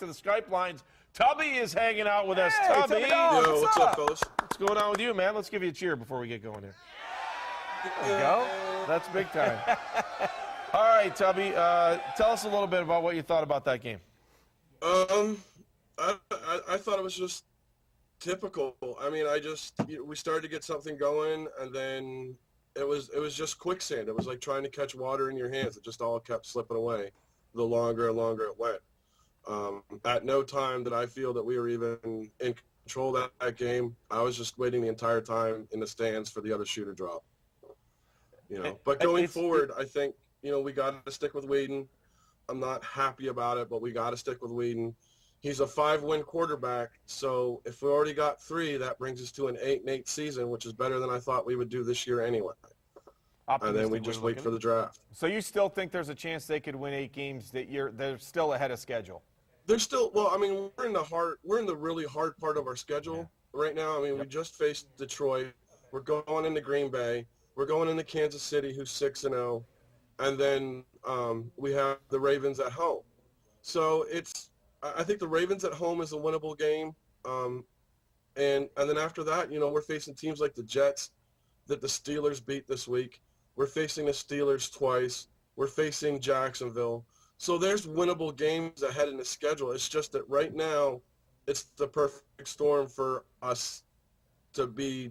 to the Skype lines. Tubby is hanging out with us. Tubby. Yo, what's up, fellas? What's going on with you, man? Let's give you a cheer before we get going here. There you go. That's big time. All right, Tubby, tell us a little bit about what you thought about that game. I thought it was just typical. I mean, we started to get something going, and then it was just quicksand. It was like trying to catch water in your hands. It just all kept slipping away the longer and longer it went. At no time did I feel that we were even in control of that game. I was just waiting the entire time in the stands for the other shoe to drop. But going forward, I think, we got to stick with Whedon. I'm not happy about it, but we got to stick with Whedon. He's a 5-win quarterback, so if we already got 3, that brings us to an 8-8 season, which is better than I thought we would do this year anyway. And then we just wait for the draft. So you still think there's a chance they could win 8 games that they're still ahead of schedule? They're still, well, I mean, we're in the really hard part of our schedule right now. I mean, we just faced Detroit. We're going into Green Bay. We're going into Kansas City, who's 6-0. And then we have the Ravens at home. So I think the Ravens at home is a winnable game. And then after that, we're facing teams like the Jets that the Steelers beat this week. We're facing the Steelers twice. We're facing Jacksonville. So there's winnable games ahead in the schedule. It's just that right now it's the perfect storm for us to be,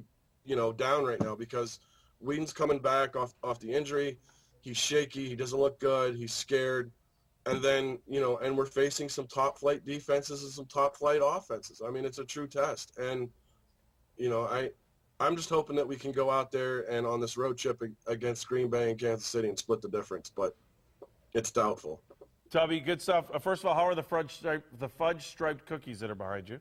down right now because Whedon's coming back off the injury. He's shaky. He doesn't look good. He's scared. And then, and we're facing some top-flight defenses and some top-flight offenses. I mean, it's a true test. And, I'm just hoping that we can go out there and on this road trip against Green Bay and Kansas City and split the difference, but it's doubtful. Tubby, good stuff. First of all, how are the fudge-striped cookies that are behind you?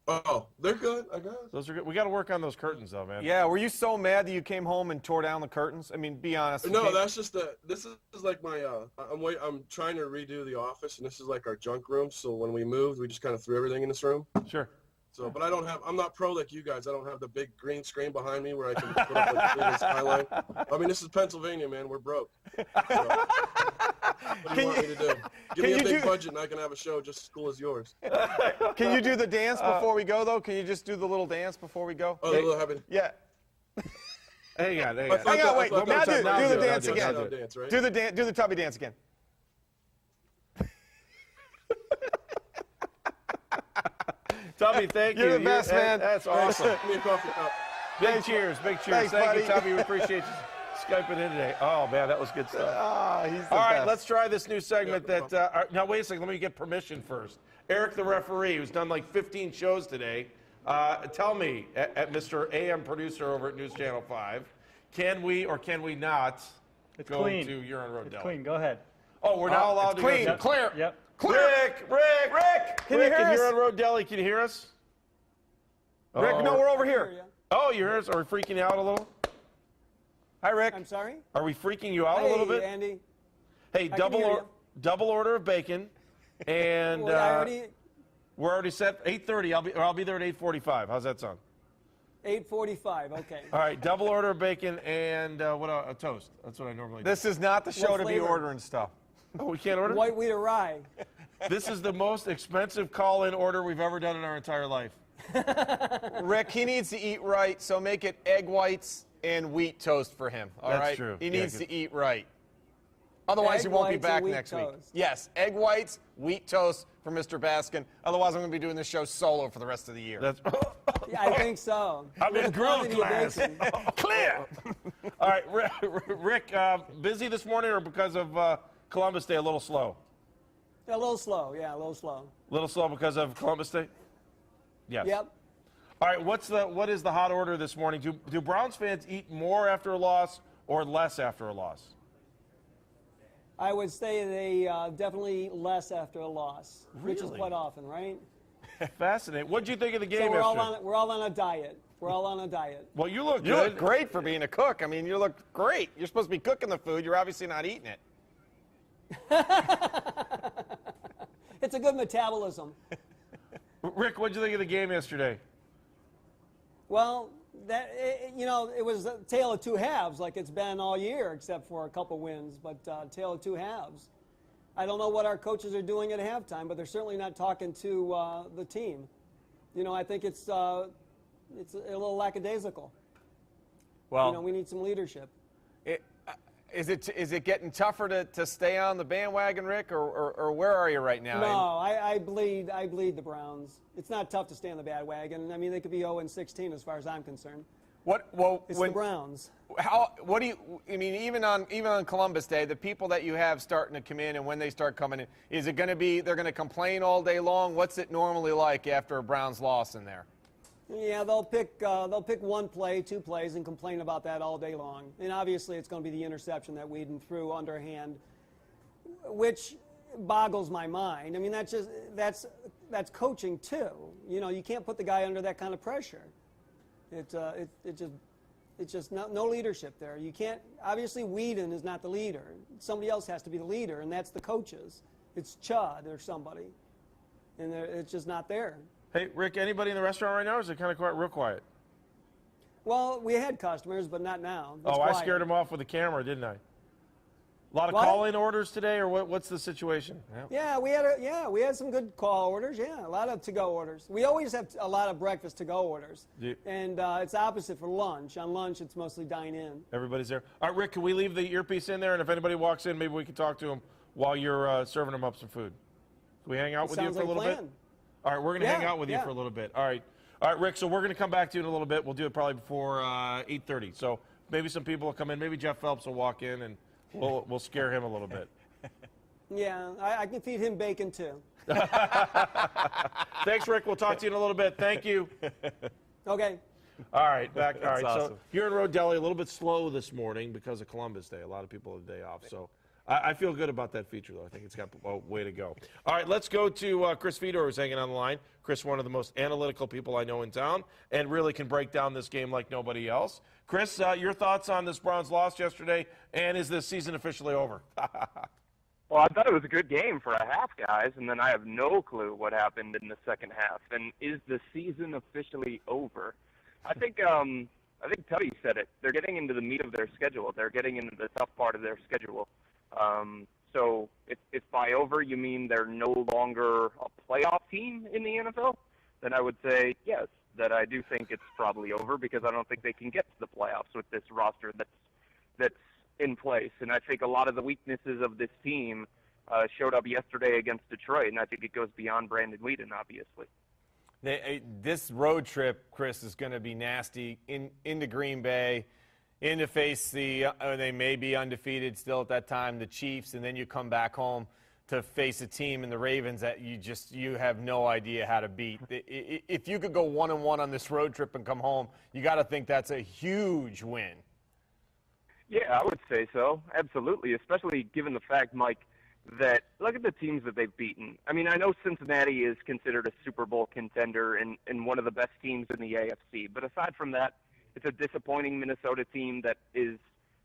Oh, they're good, I guess. Those are good. We got to work on those curtains, though, man. Yeah, were you so mad that you came home and tore down the curtains? I mean, be honest. No, that's just this is like my, I'm trying to redo the office, and this is like our junk room, so when we moved, we just kind of threw everything in this room. Sure. So, but I'm not pro like you guys. I don't have the big green screen behind me where I can put up like the skyline. I mean, this is Pennsylvania, man. We're broke. So, what do you want me to do? Give me a big budget and I can have a show just as cool as yours. Can you do the dance before we go, though? Can you just do the little dance before we go? Oh, the little happy. Yeah. Hang on. Hang on, wait. Now do the dance again. Do the Tubby dance again. Tubby, thank you. You're the best, man. That's awesome. Give me a coffee cup. Big cheers. Thanks, Thank you, Tubby. We appreciate you Skyping in today. Oh, man, that was good stuff. All right, let's try this new segment now, wait a second. Let me get permission first. Eric, the referee, who's done like 15 shows today, tell me, at Mr. AM producer over at News Channel 5, can we or can we not go to Huron Road Deli? Clean. Go ahead. Oh, we're now allowed to clean. go. Clear. Yep. Rick! Can you hear us? Huron Road Deli, can you hear us? Rick, no, we're over here. Oh, you hear us? Are we freaking you out a little? Hi, Rick. I'm sorry? Are we freaking you out a little bit? Hey, Andy. Hey, double order of bacon, and we're already set 8:30. I'll be there at 8:45. How's that sound? 8:45. Okay. All right, double order of bacon and a toast. That's what I normally do. This is not the show What to be flavor? ordering stuff. Oh, we can't order? White wheat or rye? This is the most expensive call-in order we've ever done in our entire life. Rick, he needs to eat right, so make it egg whites and wheat toast for him. All right. That's true. He needs to eat right. Otherwise, he won't be back next week. Yes, egg whites, wheat toast for Mr. Baskin. Otherwise, I'm going to be doing this show solo for the rest of the year. That's Yeah, I think so. I'm in grill Quantity of class. bacon. Clear. All right, Rick, busy this morning or because of Columbus Day a little slow? A little slow. Yeah, a little slow. A little slow because of Columbus Day? Yes. Yep. All right, what is the hot order this morning? Do Browns fans eat more after a loss or less after a loss? I would say they definitely less after a loss, which is Really? quite often, right? Fascinating. What did you think of the game So we're yesterday? all on a diet. We're all on a diet. Well, you look good. You look great for being a cook. I mean, you look great. You're supposed to be cooking the food. You're obviously not eating it. It's a good metabolism. Rick, what did you think of the game yesterday? Well, it was a tale of two halves, like it's been all year, except for a couple wins, but tale of two halves. I don't know what our coaches are doing at halftime, but they're certainly not talking to the team. You know, I think it's a little lackadaisical. Well, you know, we need some leadership. Is it getting tougher to stay on the bandwagon, Rick, or where are you right now? No, I bleed the Browns. It's not tough to stay on the bandwagon. I mean, they could be 0-16 as far as I'm concerned. It's the Browns. What do you? I mean, even on Columbus Day, the people that you have starting to come in, and when they start coming in, is it going to be they're going to complain all day long? What's it normally like after a Browns loss in there? Yeah, they'll pick one play, 2 plays, and complain about that all day long. And obviously, it's going to be the interception that Whedon threw underhand, which boggles my mind. I mean, that's coaching too. You know, you can't put the guy under that kind of pressure. It's just no leadership there. You can't. Obviously, Whedon is not the leader. Somebody else has to be the leader, and that's the coaches. It's Chud or somebody, and it's just not there. Hey, Rick, anybody in the restaurant right now, or is it kind of real quiet? Well, we had customers, but not now. It's I quiet. scared them off with the camera, didn't I? A lot of What? call-in orders today, or what's the situation? Yeah, we had some good call orders. Yeah, a lot of to-go orders. We always have a lot of breakfast to-go orders, and it's opposite for lunch. On lunch, it's mostly dine-in. Everybody's there. All right, Rick, can we leave the earpiece in there, and if anybody walks in, maybe we can talk to them while you're serving them up some food. Can we hang out with you for a little bit? All right, we're going to hang out with you for a little bit. All right, Rick, so we're going to come back to you in a little bit. We'll do it probably before 8:30. So maybe some people will come in. Maybe Jeff Phelps will walk in, and we'll scare him a little bit. Yeah, I can feed him bacon, too. Thanks, Rick. We'll talk to you in a little bit. Thank you. Okay. All right, back. All right, awesome. So Huron Road Deli, a little bit slow this morning because of Columbus Day. A lot of people have a day off, so I feel good about that feature, though. I think it's got a way to go. All right, let's go to Chris Fedor, who's hanging on the line. Chris, one of the most analytical people I know in town, and really can break down this game like nobody else. Chris, your thoughts on this Browns loss yesterday, and is this season officially over? Well, I thought it was a good game for a half, guys, and then I have no clue what happened in the second half. And is the season officially over? I think Tubby said it. They're getting into the meat of their schedule. They're getting into the tough part of their schedule. So if by over you mean they're no longer a playoff team in the NFL, then I would say yes, that I do think it's probably over because I don't think they can get to the playoffs with this roster that's in place. And I think a lot of the weaknesses of this team showed up yesterday against Detroit, and I think it goes beyond Brandon Whedon, obviously. This road trip, Chris, is going to be nasty into Green Bay. In to face they may be undefeated still at that time, the Chiefs, and then you come back home to face a team in the Ravens that you have no idea how to beat. If you could go 1-1 on this road trip and come home, you got to think that's a huge win. Yeah, I would say so, absolutely, especially given the fact, Mike, that look at the teams that they've beaten. I mean, I know Cincinnati is considered a Super Bowl contender and one of the best teams in the AFC, but aside from that, it's a disappointing Minnesota team that is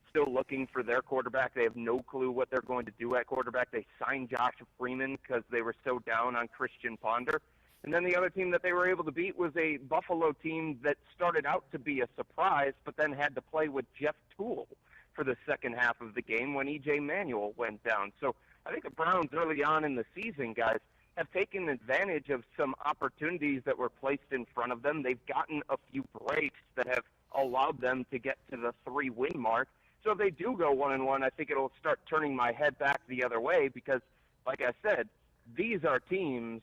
still looking for their quarterback. They have no clue what they're going to do at quarterback. They signed Josh Freeman because they were so down on Christian Ponder. And then the other team that they were able to beat was a Buffalo team that started out to be a surprise, but then had to play with Jeff Toole for the second half of the game when E.J. Manuel went down. So I think the Browns early on in the season, guys, have taken advantage of some opportunities that were placed in front of them. They've gotten a few breaks that have allowed them to get to the 3-win mark. So if they do go 1-1, I think it'll start turning my head back the other way because, like I said, these are teams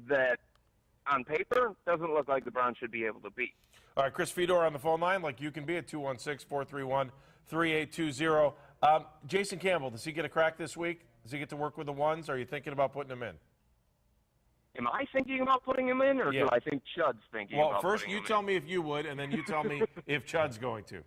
that, on paper, doesn't look like the Browns should be able to beat. All right, Chris Fedor on the phone line, like you can be at 216-431-3820. Jason Campbell, does he get a crack this week? Does he get to work with the ones? Or are you thinking about putting him in? Am I thinking about putting him in, or do I think Chud's thinking about first putting him in? you tell me if you would, and then you tell me if Chud's going to.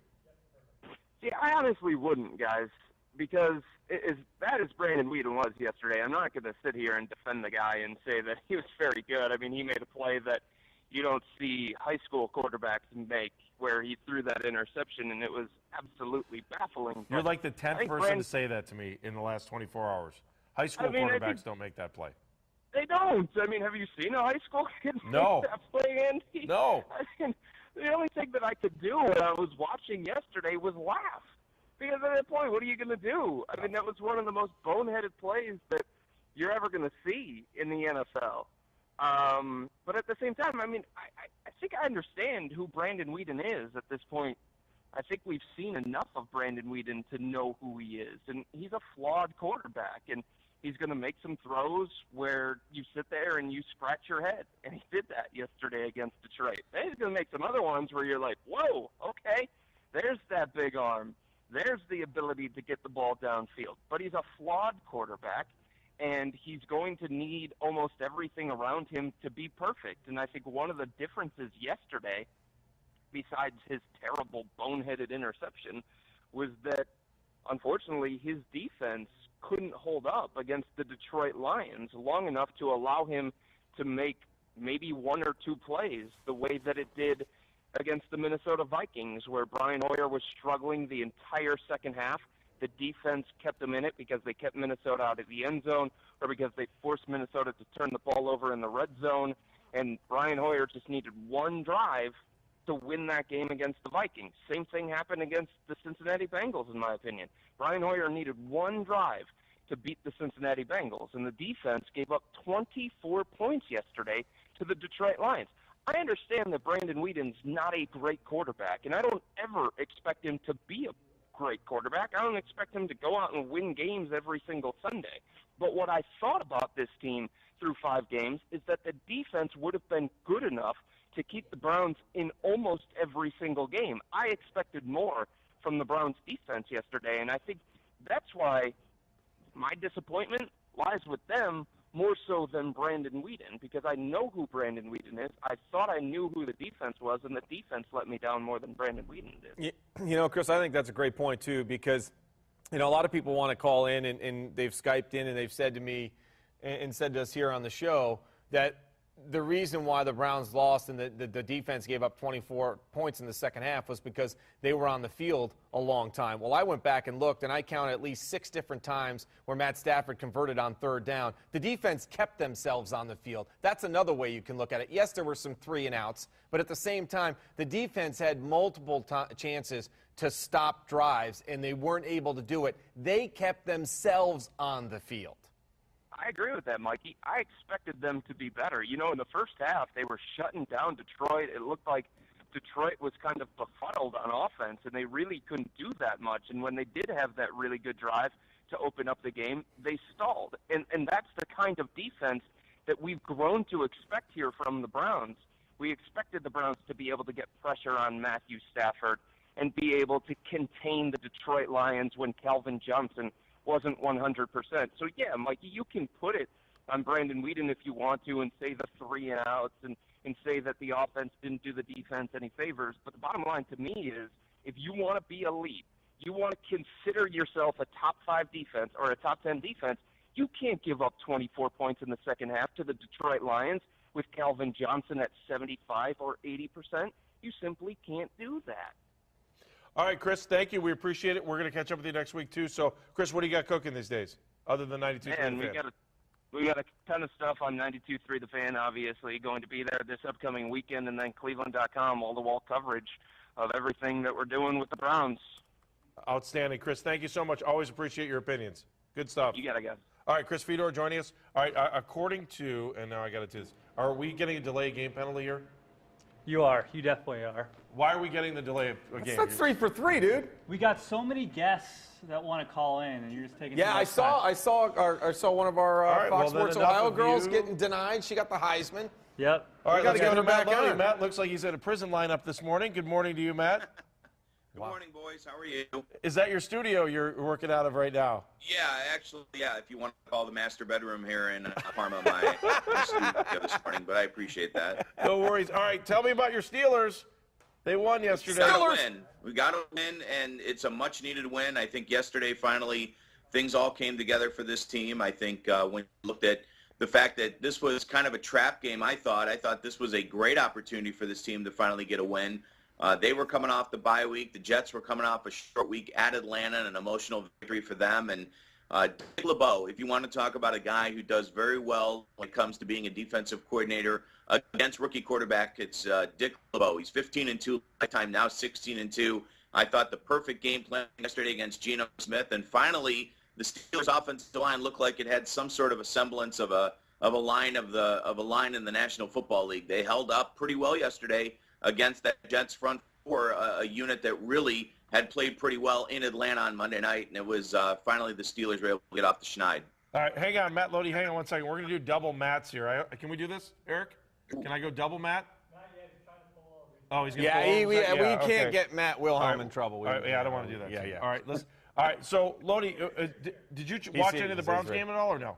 See, I honestly wouldn't, guys, because as bad as Brandon Whedon was yesterday, I'm not going to sit here and defend the guy and say that he was very good. I mean, he made a play that you don't see high school quarterbacks make, where he threw that interception, and it was absolutely baffling. You're like the 10th person to say that to me in the last 24 hours. High school quarterbacks don't make that play. They don't. I mean, have you seen a high school kid make that play, Andy? No. I mean, the only thing that I could do when I was watching yesterday was laugh. Because at that point, what are you going to do? I mean, that was one of the most boneheaded plays that you're ever going to see in the NFL. But at the same time, I mean, I think I understand who Brandon Weeden is at this point. I think we've seen enough of Brandon Weeden to know who he is. And he's a flawed quarterback, and he's going to make some throws where you sit there and you scratch your head. And he did that yesterday against Detroit. Then he's going to make some other ones where you're like, whoa, okay, there's that big arm. There's the ability to get the ball downfield. But he's a flawed quarterback, and he's going to need almost everything around him to be perfect. And I think one of the differences yesterday, besides his terrible boneheaded interception, was that, unfortunately, his defense couldn't hold up against the Detroit Lions long enough to allow him to make maybe one or two plays the way that it did against the Minnesota Vikings, where Brian Hoyer was struggling the entire second half. The defense kept them in it because they kept Minnesota out of the end zone, or because they forced Minnesota to turn the ball over in the red zone. And Brian Hoyer just needed one drive to win that game against the Vikings. Same thing happened against the Cincinnati Bengals, in my opinion. Brian Hoyer needed one drive to beat the Cincinnati Bengals, and the defense gave up 24 points yesterday to the Detroit Lions. I understand that Brandon Weeden's not a great quarterback, and I don't ever expect him to be a great quarterback. I don't expect him to go out and win games every single Sunday. But what I thought about this team through 5 games is that the defense would have been good enough to keep the Browns in almost every single game. I expected more from the Browns defense yesterday, and I think that's why my disappointment lies with them more so than Brandon Weeden, because I know who Brandon Weeden is. I thought I knew who the defense was, and the defense let me down more than Brandon Weeden did. You know, Chris, I think that's a great point, too, because, you know, a lot of people want to call in, and they've Skyped in, and they've said to me and said to us here on the show that the reason why the Browns lost and the defense gave up 24 points in the second half was because they were on the field a long time. Well, I went back and looked, and I counted at least 6 different times where Matt Stafford converted on 3rd down. The defense kept themselves on the field. That's another way you can look at it. Yes, there were some 3-and-outs, but at the same time, the defense had multiple chances to stop drives, and they weren't able to do it. They kept themselves on the field. I agree with that, Mikey. I expected them to be better. You know, in the first half, they were shutting down Detroit. It looked like Detroit was kind of befuddled on offense, and they really couldn't do that much. And when they did have that really good drive to open up the game, they stalled. And that's the kind of defense that we've grown to expect here from the Browns. We expected the Browns to be able to get pressure on Matthew Stafford and be able to contain the Detroit Lions when Calvin Johnson wasn't 100%. So, yeah, Mikey, you can put it on Brandon Weeden if you want to and say the 3-and-outs and say that the offense didn't do the defense any favors. But the bottom line to me is if you want to be elite, you want to consider yourself a top 5 defense or a top 10 defense, you can't give up 24 points in the second half to the Detroit Lions with Calvin Johnson at 75 or 80%. You simply can't do that. All right, Chris, thank you. We appreciate it. We're going to catch up with you next week, too. So, Chris, what do you got cooking these days, other than 92.3 The Fan? We got a ton of stuff on 92.3 The Fan, obviously, going to be there this upcoming weekend, and then Cleveland.com, all-the-wall coverage of everything that we're doing with the Browns. Outstanding. Chris, thank you so much. Always appreciate your opinions. Good stuff. You got it, guys. All right, Chris Fedor joining us. All right, according to, and now I got to do this, are we getting a delay game penalty here? You are. You definitely are. Why are we getting the delay again? That's 3 for 3, dude. We got so many guests that want to call in, and you're just taking. Yeah, I saw one of our Fox Sports Ohio girls you. getting denied. She got the Heisman. Yep. All right, let's let's get go to her back Matt Loede. on. Matt looks like he's at a prison lineup this morning. Good morning to you, Matt. Good morning, boys. How are you? Is that your studio you're working out of right now? Yeah, actually, yeah, if you want to call the master bedroom here in Parma, my studio this morning, but I appreciate that. No worries. All right, tell me about your Steelers. They won yesterday. We got a win, and it's a much-needed win. I think yesterday, finally, things all came together for this team. I think when you looked at the fact that this was kind of a trap game, I thought this was a great opportunity for this team to finally get a win. They were coming off the bye week. The Jets were coming off a short week at Atlanta, and an emotional victory for them. And Dick LeBeau, if you want to talk about a guy who does very well when it comes to being a defensive coordinator against rookie quarterback, it's Dick LeBeau. He's 15-2 lifetime, now 16-2. I thought the perfect game plan yesterday against Geno Smith. And finally, the Steelers' offensive line looked like it had some sort of a semblance of a line in the National Football League. They held up pretty well yesterday against that Jets front four, a unit that really had played pretty well in Atlanta on Monday night, and it was finally the Steelers were able to get off the schneid. All right, hang on, Matt Loede, hang on 1 second. We're going to do double Matts here. Can we do this, Eric? Can I go double Matt? Oh, he's going to pull over. We can't get Matt Wilhelm in trouble. All right, yeah, I don't want to do that. Yeah. All right, listen. All right, so Loede, did you watch any of the Browns game at all or no?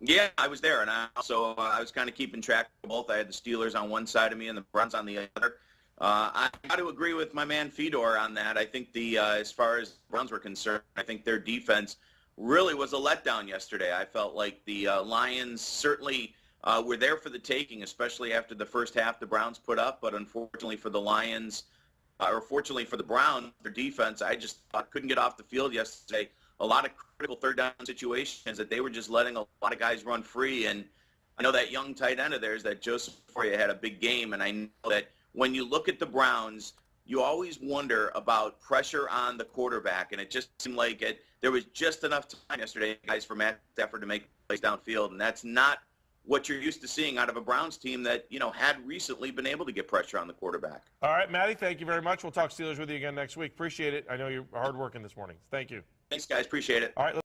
Yeah, I was there, and I was kind of keeping track of both. I had the Steelers on one side of me and the Browns on the other. I got to agree with my man Fedor on that. I think as far as the Browns were concerned, I think their defense really was a letdown yesterday. I felt like the Lions certainly were there for the taking, especially after the first half the Browns put up. But unfortunately for the Lions, or fortunately for the Browns, their defense, I just couldn't get off the field yesterday. A lot of critical third down situations that they were just letting a lot of guys run free. And I know that young tight end of theirs, that Joseph Foria, had a big game. And I know that when you look at the Browns, you always wonder about pressure on the quarterback. And it just seemed like there was just enough time yesterday, guys, for Matt Stafford to make plays downfield. And that's not what you're used to seeing out of a Browns team that, had recently been able to get pressure on the quarterback. All right, Matty, thank you very much. We'll talk Steelers with you again next week. Appreciate it. I know you're hard working this morning. Thank you. Thanks, guys. Appreciate it. All right.